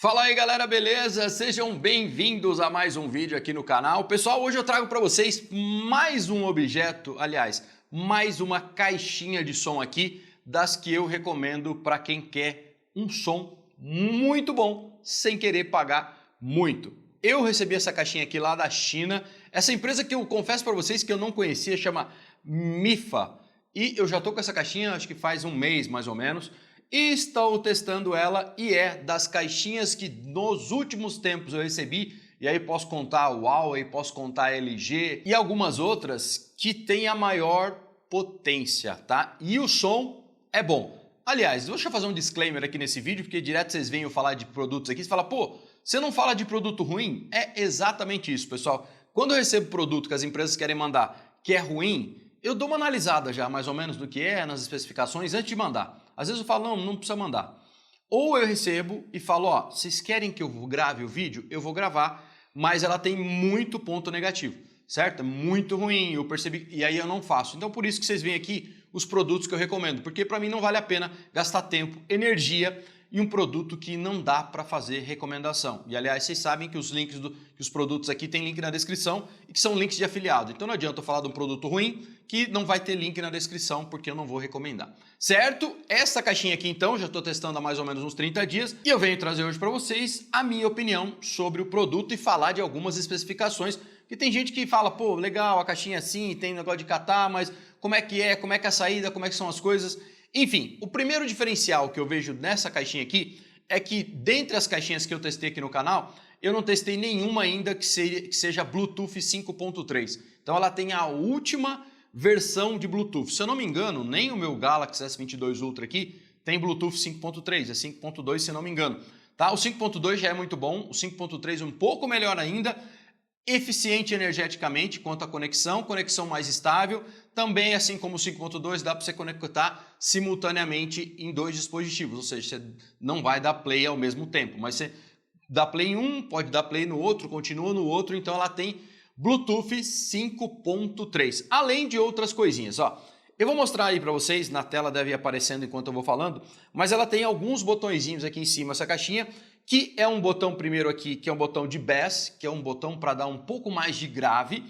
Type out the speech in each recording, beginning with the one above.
Fala aí galera, beleza? Sejam bem-vindos a mais um vídeo aqui no canal. Pessoal, hoje eu trago para vocês mais um objeto, aliás, mais uma caixinha de som aqui das que eu recomendo para quem quer um som muito bom sem querer pagar muito. Eu recebi essa caixinha aqui lá da China, essa empresa que eu confesso para vocês que eu não conhecia, chama Mifa. E eu já tô com essa caixinha acho que faz um mês mais ou menos. E estou testando ela e é das caixinhas que nos últimos tempos eu recebi, e aí posso contar a Huawei, posso contar a LG e algumas outras que tem a maior potência, tá? E o som é bom. Aliás, deixa eu fazer um disclaimer aqui nesse vídeo, porque direto vocês vêm eu falar de produtos aqui, você fala, pô, você não fala de produto ruim? É exatamente isso, pessoal. Quando eu recebo produto que as empresas querem mandar que é ruim, eu dou uma analisada já mais ou menos do que é, nas especificações, antes de mandar. Às vezes eu falo, não precisa mandar. Ou eu recebo e falo, ó, vocês querem que eu grave o vídeo? Eu vou gravar, mas ela tem muito ponto negativo, certo? É muito ruim, eu percebi, e aí eu não faço. Então por isso que vocês veem aqui os produtos que eu recomendo, porque para mim não vale a pena gastar tempo, energia em um produto que não dá para fazer recomendação. E aliás, vocês sabem que os links que os produtos aqui tem link na descrição e que são links de afiliado. Então não adianta eu falar de um produto ruim que não vai ter link na descrição porque eu não vou recomendar. Certo? Essa caixinha aqui então, já estou testando há mais ou menos uns 30 dias e eu venho trazer hoje para vocês a minha opinião sobre o produto e falar de algumas especificações. Porque tem gente que fala, pô, legal, a caixinha é assim, tem negócio de catar, mas como é que é a saída, como é que são as coisas? Enfim, o primeiro diferencial que eu vejo nessa caixinha aqui é que dentre as caixinhas que eu testei aqui no canal, eu não testei nenhuma ainda que seja Bluetooth 5.3. Então ela tem a última versão de Bluetooth. Se eu não me engano, nem o meu Galaxy S22 Ultra aqui tem Bluetooth 5.3, é 5.2 se eu não me engano. Tá? O 5.2 já é muito bom, o 5.3 um pouco melhor ainda, eficiente energeticamente quanto à conexão mais estável, também assim como o 5.2 dá para você conectar simultaneamente em dois dispositivos, ou seja, você não vai dar play ao mesmo tempo, mas você dá play em um, pode dar play no outro, continua no outro, então ela tem Bluetooth 5.3, além de outras coisinhas, ó. Eu vou mostrar aí para vocês, na tela deve ir aparecendo enquanto eu vou falando, mas ela tem alguns botõezinhos aqui em cima, essa caixinha, que é um botão primeiro aqui, que é um botão de bass, que é um botão para dar um pouco mais de grave,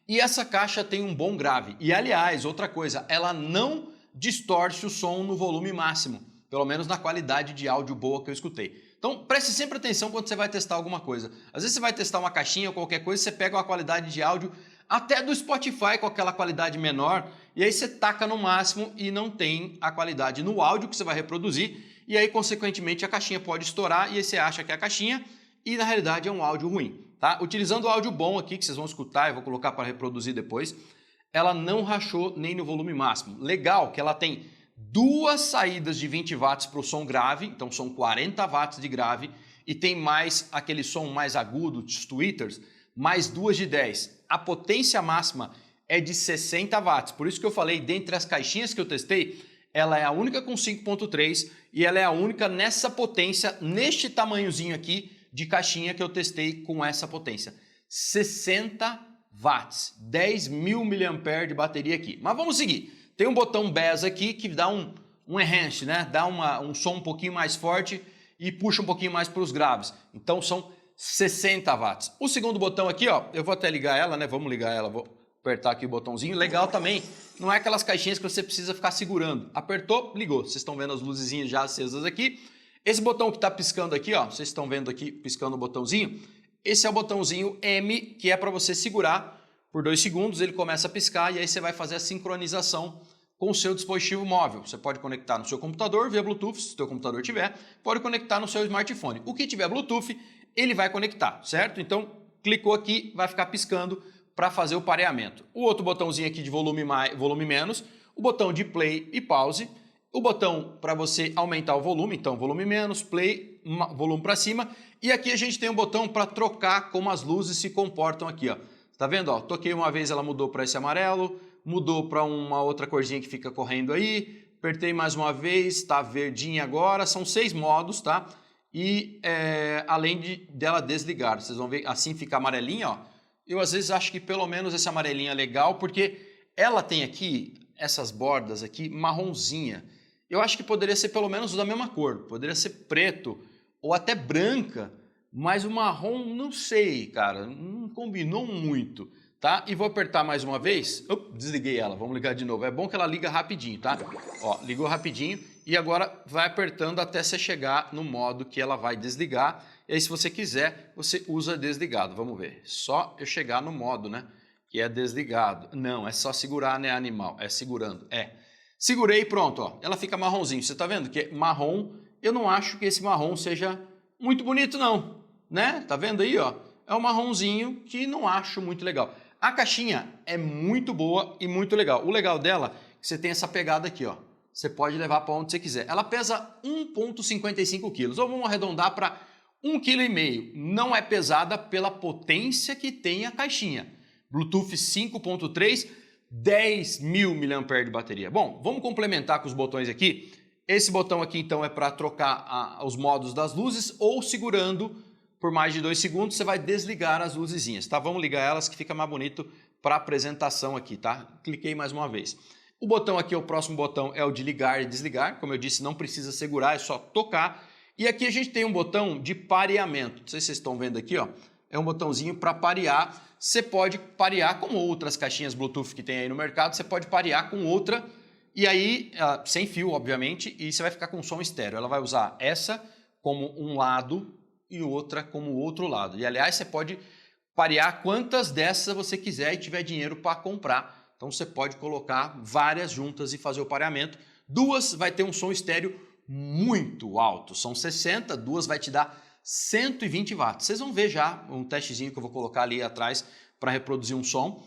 e essa caixa tem um bom grave. E aliás, outra coisa, ela não distorce o som no volume máximo, pelo menos na qualidade de áudio boa que eu escutei. Então preste sempre atenção quando você vai testar alguma coisa. Às vezes você vai testar uma caixinha ou qualquer coisa, você pega uma qualidade de áudio até do Spotify com aquela qualidade menor, e aí você taca no máximo e não tem a qualidade no áudio que você vai reproduzir, e aí consequentemente a caixinha pode estourar e aí você acha que é a caixinha e na realidade é um áudio ruim. Tá? Utilizando o áudio bom aqui que vocês vão escutar, eu vou colocar para reproduzir depois, ela não rachou nem no volume máximo. Legal que ela tem duas saídas de 20 watts para o som grave, então são 40 watts de grave, e tem mais aquele som mais agudo, os tweeters, mais duas de 10. A potência máxima é de 60 watts, por isso que eu falei, dentre as caixinhas que eu testei, ela é a única com 5.3 e ela é a única nessa potência, neste tamanhozinho aqui de caixinha que eu testei com essa potência. 60 watts, 10.000 mAh de bateria aqui. Mas vamos seguir. Tem um botão bass aqui que dá um enhance, né? Dá um som um pouquinho mais forte e puxa um pouquinho mais para os graves. Então são 60 watts. O segundo botão aqui, ó, eu vou até ligar ela, né? Vamos ligar ela, vou apertar aqui o botãozinho. Legal também, não é aquelas caixinhas que você precisa ficar segurando. Apertou, ligou. Vocês estão vendo as luzezinhas já acesas aqui. Esse botão que está piscando aqui, ó, vocês estão vendo aqui piscando o botãozinho. Esse é o botãozinho M, que é para você segurar por 2 segundos, ele começa a piscar e aí você vai fazer a sincronização com o seu dispositivo móvel. Você pode conectar no seu computador via Bluetooth, se o seu computador tiver, pode conectar no seu smartphone. O que tiver Bluetooth, ele vai conectar, certo? Então, clicou aqui, vai ficar piscando para fazer o pareamento. O outro botãozinho aqui de volume menos, o botão de play e pause, o botão para você aumentar o volume, então volume menos, play, volume para cima, e aqui a gente tem um botão para trocar como as luzes se comportam aqui, ó. Tá vendo, ó? Toquei uma vez, ela mudou para esse amarelo, mudou para uma outra corzinha que fica correndo aí, apertei mais uma vez, tá verdinha agora, são 6 modos, tá? E além dela desligar, vocês vão ver, assim fica amarelinha, ó. Eu às vezes acho que pelo menos esse amarelinho é legal, porque ela tem aqui, essas bordas aqui, marronzinha. Eu acho que poderia ser pelo menos da mesma cor, poderia ser preto ou até branca, mas o marrom, não sei, cara, não combinou muito, tá? E vou apertar mais uma vez. Desliguei ela, vamos ligar de novo. É bom que ela liga rapidinho, tá? Ó, ligou rapidinho e agora vai apertando até você chegar no modo que ela vai desligar. E aí, se você quiser, você usa desligado. Vamos ver. Só eu chegar no modo, né? Que é desligado. Não, é só segurar, né, animal? É segurando. Segurei e pronto, ó. Ela fica marronzinho. Você tá vendo que é marrom? Eu não acho que esse marrom seja muito bonito, não. Né? Tá vendo aí, ó? É um marronzinho que não acho muito legal. A caixinha é muito boa e muito legal. O legal dela é que você tem essa pegada aqui, ó. Você pode levar para onde você quiser. Ela pesa 1,55 kg. Ou vamos arredondar para 1,5 kg. Não é pesada pela potência que tem a caixinha. Bluetooth 5.3, 10.000 mAh de bateria. Bom, vamos complementar com os botões aqui. Esse botão aqui então é para trocar os modos das luzes ou segurando por mais de 2 segundos você vai desligar as luzezinhas, tá? Vamos ligar elas que fica mais bonito para a apresentação aqui, tá? Cliquei mais uma vez. O botão aqui, o próximo botão é o de ligar e desligar. Como eu disse, não precisa segurar, é só tocar. E aqui a gente tem um botão de pareamento. Não sei se vocês estão vendo aqui, ó. É um botãozinho para parear. Você pode parear com outras caixinhas Bluetooth que tem aí no mercado. Você pode parear com outra e aí, sem fio, obviamente, e você vai ficar com som estéreo. Ela vai usar essa como um lado e outra como o outro lado. E aliás, você pode parear quantas dessas você quiser e tiver dinheiro para comprar. Então você pode colocar várias juntas e fazer o pareamento. Duas vai ter um som estéreo muito alto, são 60, duas vai te dar 120 watts. Vocês vão ver já um testezinho que eu vou colocar ali atrás para reproduzir um som,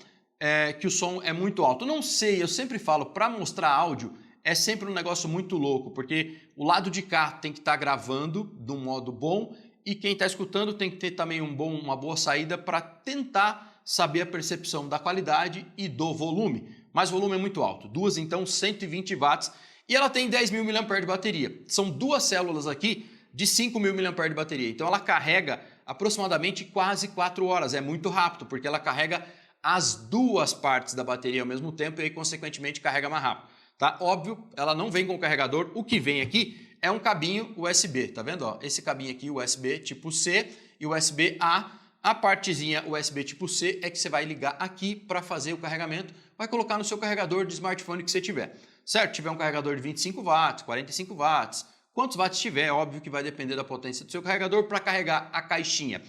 que o som é muito alto. Não sei, eu sempre falo, para mostrar áudio é sempre um negócio muito louco, porque o lado de cá tem que estar gravando de um modo bom e quem está escutando tem que ter também uma boa saída para tentar saber a percepção da qualidade e do volume. Mas o volume é muito alto. Duas, então, 120 watts e ela tem 10.000 mAh de bateria. São duas células aqui de 5.000 mAh de bateria. Então ela carrega aproximadamente quase 4 horas. É muito rápido, porque ela carrega as duas partes da bateria ao mesmo tempo e aí, consequentemente, carrega mais rápido. Tá? Óbvio, ela não vem com carregador. O que vem aqui é um cabinho USB, tá vendo? Ó, esse cabinho aqui, USB tipo C e USB A. A partezinha USB tipo C é que você vai ligar aqui para fazer o carregamento. Vai colocar no seu carregador de smartphone que você tiver. Certo? Tiver um carregador de 25 watts, 45 watts, quantos watts tiver, óbvio que vai depender da potência do seu carregador para carregar a caixinha.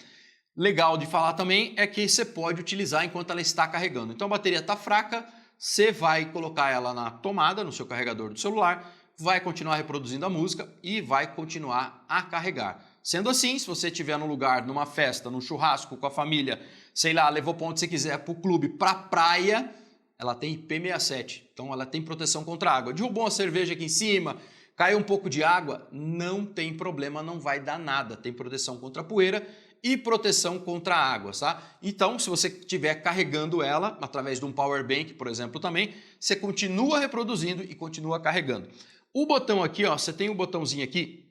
Legal de falar também é que você pode utilizar enquanto ela está carregando. Então a bateria está fraca, você vai colocar ela na tomada, no seu carregador do celular, vai continuar reproduzindo a música e vai continuar a carregar. Sendo assim, se você estiver num lugar, numa festa, num churrasco com a família, sei lá, levou para onde você quiser, para o clube, para a praia, ela tem IP67, então ela tem proteção contra água. Derrubou uma cerveja aqui em cima, caiu um pouco de água, não tem problema, não vai dar nada. Tem proteção contra poeira e proteção contra água, tá? Então, se você estiver carregando ela, através de um power bank, por exemplo, também, você continua reproduzindo e continua carregando. O botão aqui, ó, você tem um botãozinho aqui,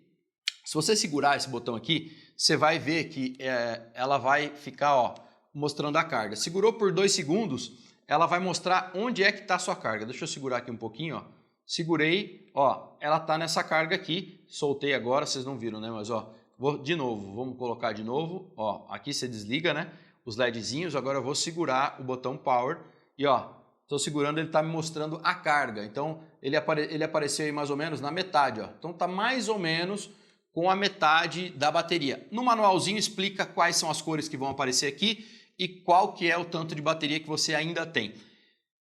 se você segurar esse botão aqui, você vai ver que ela vai ficar, ó, mostrando a carga. Segurou por 2 segundos, ela vai mostrar onde é que está a sua carga. Deixa eu segurar aqui um pouquinho, ó. Segurei, ó, ela está nessa carga aqui, soltei agora, vocês não viram, né? Mas, ó, vou de novo, vamos colocar de novo, ó, aqui você desliga, né? Os LEDzinhos, agora eu vou segurar o botão Power e, ó, estou segurando, ele está me mostrando a carga. Então, ele apareceu aí mais ou menos na metade, ó. Então, tá mais ou menos com a metade da bateria. No manualzinho explica quais são as cores que vão aparecer aqui e qual que é o tanto de bateria que você ainda tem.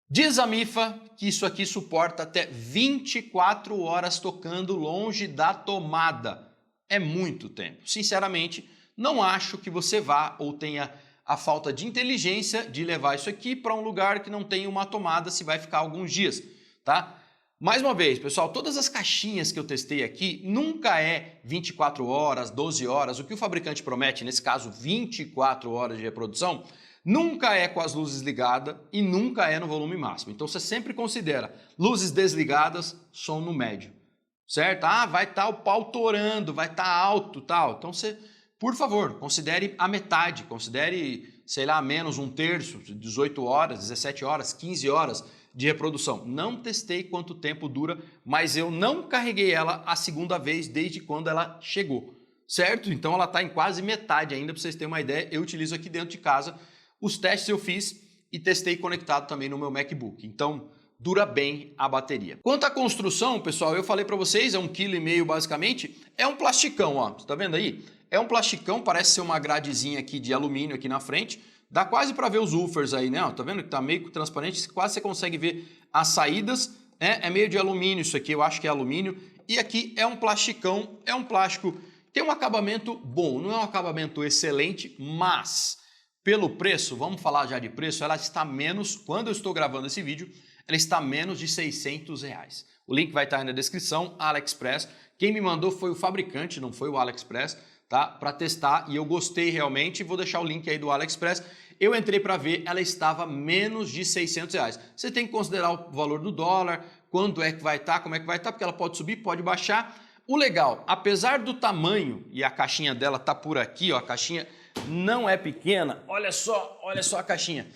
Diz a MIFA que isso aqui suporta até 24 horas tocando longe da tomada. É muito tempo. Sinceramente, não acho que você vá ou tenha a falta de inteligência de levar isso aqui para um lugar que não tem uma tomada se vai ficar alguns dias, tá? Mais uma vez, pessoal, todas as caixinhas que eu testei aqui nunca é 24 horas, 12 horas, o que o fabricante promete, nesse caso 24 horas de reprodução, nunca é com as luzes ligadas e nunca é no volume máximo. Então você sempre considera luzes desligadas, som no médio, certo? Ah, vai estar o pau torando, vai estar alto, tal. Então você, por favor, considere a metade, considere, sei lá, menos um terço, 18 horas, 17 horas, 15 horas de reprodução. Não testei quanto tempo dura, mas eu não carreguei ela a segunda vez desde quando ela chegou, certo? Então ela está em quase metade ainda, para vocês terem uma ideia. Eu utilizo aqui dentro de casa. Os testes eu fiz e testei conectado também no meu MacBook. Então dura bem a bateria. Quanto à construção, pessoal, eu falei para vocês, é 1,5 kg basicamente. É um plasticão, ó. Você tá vendo aí? É um plasticão, parece ser uma gradezinha aqui de alumínio aqui na frente. Dá quase para ver os woofers aí, né? Ó, tá vendo que tá meio transparente? Quase você consegue ver as saídas. É meio de alumínio isso aqui, eu acho que é alumínio. E aqui é um plasticão, é um plástico, tem um acabamento bom. Não é um acabamento excelente, mas pelo preço, vamos falar já de preço, ela está menos, quando eu estou gravando esse vídeo, ela está menos de R$600. O link vai estar aí na descrição, AliExpress. Quem me mandou foi o fabricante, não foi o AliExpress, tá? Para testar e eu gostei realmente, vou deixar o link aí do AliExpress. Eu entrei para ver, ela estava menos de R$600. Você tem que considerar o valor do dólar, quanto é que vai estar, como é que vai estar, porque ela pode subir, pode baixar. O legal, apesar do tamanho, e a caixinha dela tá por aqui, ó, a caixinha não é pequena, olha só a caixinha.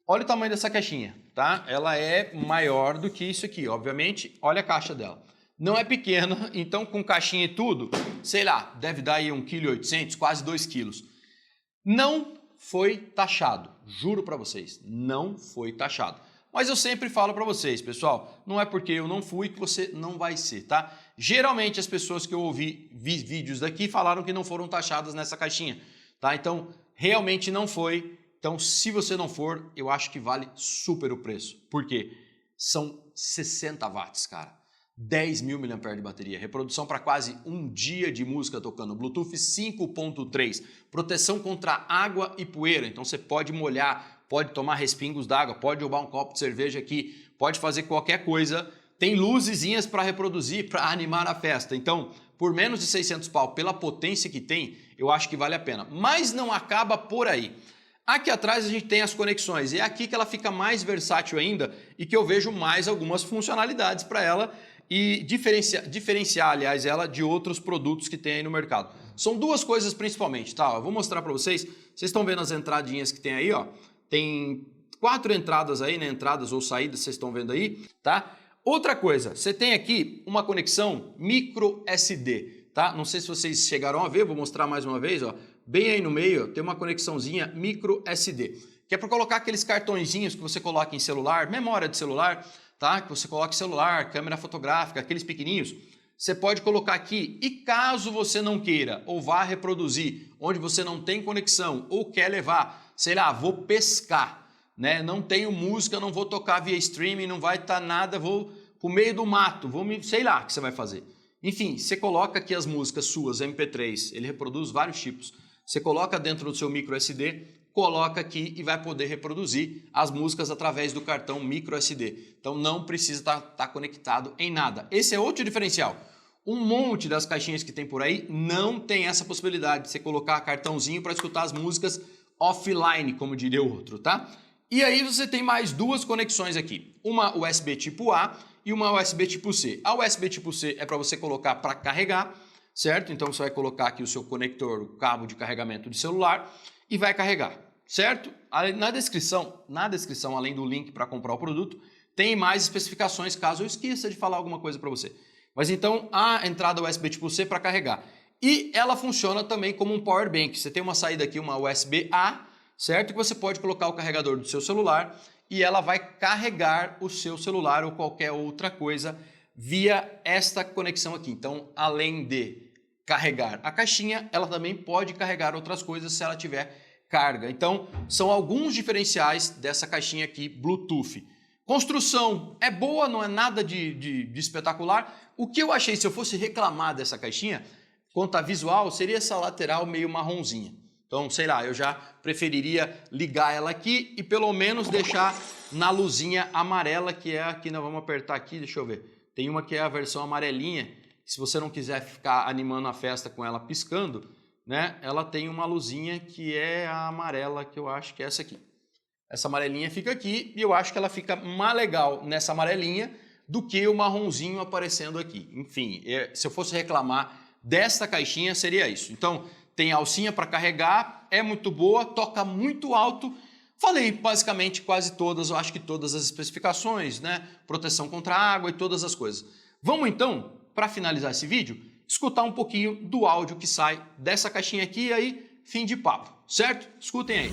Olha o tamanho dessa caixinha, tá? Ela é maior do que isso aqui, obviamente. Olha a caixa dela. Não é pequena, então com caixinha e tudo, sei lá, deve dar aí 1,8 kg, quase 2 kg. Não foi taxado, juro para vocês, não foi taxado. Mas eu sempre falo para vocês, pessoal, não é porque eu não fui que você não vai ser, tá? Geralmente as pessoas que eu vi vídeos daqui falaram que não foram taxadas nessa caixinha, tá? Então, realmente não foi. Então, se você não for, eu acho que vale super o preço. Por quê? São 60 watts, cara. 10.000 mAh de bateria, reprodução para quase um dia de música tocando, Bluetooth 5.3, proteção contra água e poeira, então você pode molhar, pode tomar respingos d'água, pode roubar um copo de cerveja aqui, pode fazer qualquer coisa, tem luzezinhas para reproduzir, para animar a festa, então por menos de 600 pau, pela potência que tem, eu acho que vale a pena, mas não acaba por aí. Aqui atrás a gente tem as conexões e é aqui que ela fica mais versátil ainda e que eu vejo mais algumas funcionalidades para ela e diferenciar, aliás, ela de outros produtos que tem aí no mercado. São duas coisas principalmente, tá? Eu vou mostrar para vocês. Vocês estão vendo as entradinhas que tem aí, ó? Tem 4 entradas aí, né? Entradas ou saídas, vocês estão vendo aí, tá? Outra coisa, você tem aqui uma conexão micro SD, tá? Não sei se vocês chegaram a ver, vou mostrar mais uma vez, ó. Bem aí no meio, ó, tem uma conexãozinha micro SD, que é para colocar aqueles cartõezinhos que você coloca em celular, memória de celular, tá? Que você coloca em celular, câmera fotográfica, aqueles pequenininhos, você pode colocar aqui e caso você não queira ou vá reproduzir onde você não tem conexão ou quer levar, sei lá, vou pescar, né? Não tenho música, não vou tocar via streaming, não vai estar nada, vou pro meio do mato, sei lá o que você vai fazer. Enfim, você coloca aqui as músicas suas, MP3, ele reproduz vários tipos. Você coloca dentro do seu micro SD, coloca aqui e vai poder reproduzir as músicas através do cartão micro SD. Então não precisa estar conectado em nada. Esse é outro diferencial. Um monte das caixinhas que tem por aí não tem essa possibilidade de você colocar cartãozinho para escutar as músicas offline, como diria o outro, tá? E aí você tem mais duas conexões aqui. Uma USB tipo A e uma USB tipo C. A USB tipo C é para você colocar para carregar, certo? Então você vai colocar aqui o seu conector, o cabo de carregamento de celular e vai carregar, certo? Na descrição, além do link para comprar o produto, tem mais especificações caso eu esqueça de falar alguma coisa para você. Mas então a entrada USB tipo C para carregar. E ela funciona também como um power bank. Você tem uma saída aqui, uma USB-A, certo? Que você pode colocar o carregador do seu celular e ela vai carregar o seu celular ou qualquer outra coisa via esta conexão aqui. Então, além de carregar a caixinha, ela também pode carregar outras coisas se ela tiver carga. Então, são alguns diferenciais dessa caixinha aqui Bluetooth. Construção é boa, não é nada de espetacular. O que eu achei, se eu fosse reclamar dessa caixinha, quanto a visual, seria essa lateral meio marronzinha. Então, sei lá, eu já preferiria ligar ela aqui e pelo menos deixar na luzinha amarela, que é aqui, nós vamos apertar aqui, deixa eu ver. Tem uma que é a versão amarelinha, que se você não quiser ficar animando a festa com ela piscando, né, ela tem uma luzinha que é a amarela, que eu acho que é essa aqui. Essa amarelinha fica aqui e eu acho que ela fica mais legal nessa amarelinha do que o marronzinho aparecendo aqui. Enfim, se eu fosse reclamar desta caixinha, seria isso. Então, tem alcinha para carregar, é muito boa, toca muito alto. Falei basicamente quase todas, eu acho que todas as especificações, né? Proteção contra água e todas as coisas. Vamos então, para finalizar esse vídeo, escutar um pouquinho do áudio que sai dessa caixinha aqui e aí, fim de papo, certo? Escutem aí.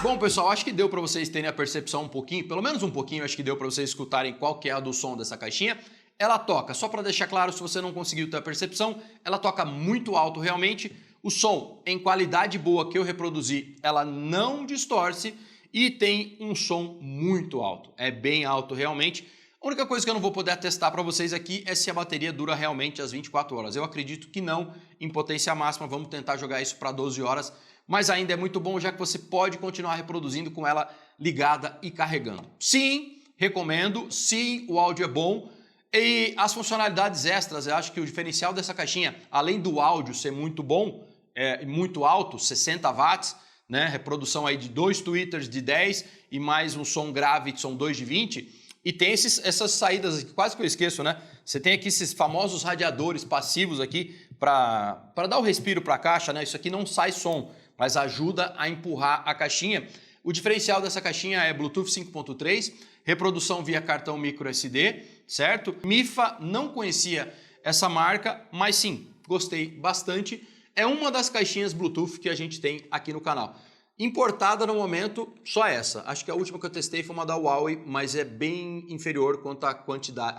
Bom, pessoal, acho que deu para vocês terem a percepção um pouquinho, pelo menos um pouquinho, acho que deu para vocês escutarem qual que é a do som dessa caixinha. Ela toca, só para deixar claro, se você não conseguiu ter a percepção, ela toca muito alto realmente. O som em qualidade boa que eu reproduzi, ela não distorce e tem um som muito alto, é bem alto realmente. A única coisa que eu não vou poder atestar para vocês aqui é se a bateria dura realmente as 24 horas. Eu acredito que não, em potência máxima, vamos tentar jogar isso para 12 horas, mas ainda é muito bom, já que você pode continuar reproduzindo com ela ligada e carregando. Sim, recomendo, sim, o áudio é bom. E as funcionalidades extras, eu acho que o diferencial dessa caixinha, além do áudio ser muito bom, muito alto, 60 watts, né, reprodução aí de 2 tweeters de 10 e mais um som grave que são 2 de 20, e tem essas saídas, quase que eu esqueço, né? Você tem aqui esses famosos radiadores passivos aqui para dar o respiro para a caixa, né? Isso aqui não sai som, mas ajuda a empurrar a caixinha. O diferencial dessa caixinha é Bluetooth 5.3, reprodução via cartão micro SD, certo? Mifa, não conhecia essa marca, mas sim, gostei bastante. É uma das caixinhas Bluetooth que a gente tem aqui no canal. Importada no momento, só essa. Acho que a última que eu testei foi uma da Huawei, mas é bem inferior quanto à quantidade,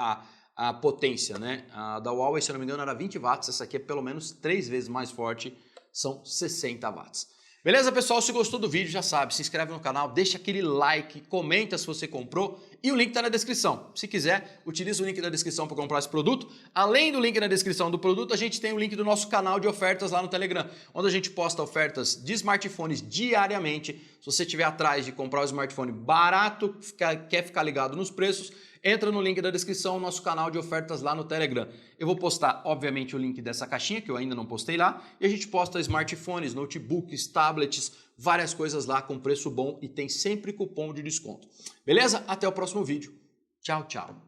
a potência, né? A da Huawei, se eu não me engano, era 20 watts, essa aqui é pelo menos 3 vezes mais forte, são 60 watts. Beleza, pessoal? Se gostou do vídeo, já sabe, se inscreve no canal, deixa aquele like, comenta se você comprou e o link está na descrição. Se quiser, utilize o link da descrição para comprar esse produto. Além do link na descrição do produto, a gente tem o link do nosso canal de ofertas lá no Telegram, onde a gente posta ofertas de smartphones diariamente. Se você estiver atrás de comprar um smartphone barato, quer ficar ligado nos preços, entra no link da descrição, nosso canal de ofertas lá no Telegram. Eu vou postar, obviamente, o link dessa caixinha, que eu ainda não postei lá, e a gente posta smartphones, notebooks, tablets, várias coisas lá com preço bom e tem sempre cupom de desconto. Beleza? Até o próximo vídeo. Tchau, tchau.